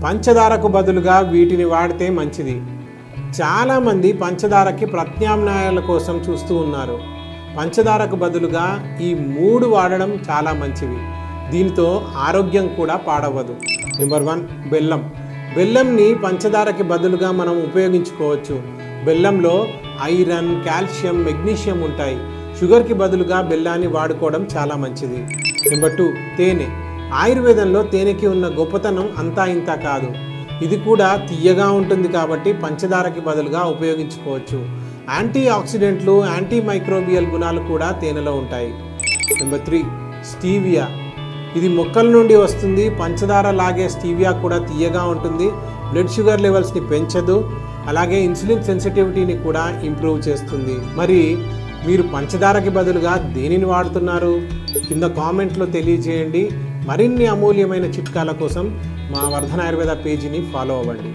పంచదారకు బదులుగా వీటిని వాడితే మంచిది. చాలామంది పంచదారకి ప్రత్యామ్నాయాల కోసం చూస్తూ ఉన్నారు. పంచదారకు బదులుగా ఈ 3 వాడడం చాలా మంచివి. దీనితో ఆరోగ్యం కూడా పాడవదు. నెంబర్ 1 బెల్లం. బెల్లంని పంచదారకి బదులుగా మనం ఉపయోగించుకోవచ్చు. బెల్లంలో ఐరన్, కాల్షియం, మెగ్నీషియం ఉంటాయి. షుగర్కి బదులుగా బెల్లాన్ని వాడుకోవడం చాలా మంచిది. నెంబర్ 2 తేనె. ఆయుర్వేదంలో తేనెకి ఉన్న గొప్పతనం అంతా ఇంత కాదు. ఇది కూడా తియ్యగా ఉంటుంది కాబట్టి పంచదారకి బదులుగా ఉపయోగించుకోవచ్చు. యాంటీ ఆక్సిడెంట్లు, యాంటీ మైక్రోబియల్ గుణాలు కూడా తేనెలో ఉంటాయి. Number 3 stevia. ఇది మొక్కల నుండి వస్తుంది. పంచదార లాగే స్టీవియా కూడా తియ్యగా ఉంటుంది. బ్లడ్ షుగర్ లెవెల్స్ని పెంచదు. అలాగే ఇన్సులిన్ సెన్సిటివిటీని కూడా ఇంప్రూవ్ చేస్తుంది. మరి మీరు పంచదారకి బదులుగా దేనిని వాడుతున్నారు? కింద కామెంట్లో తెలియజేయండి. మరిన్ని అమూల్యమైన చిట్కాల కోసం మా వర్ధన ఆయుర్వేద పేజీని ఫాలో అవ్వండి.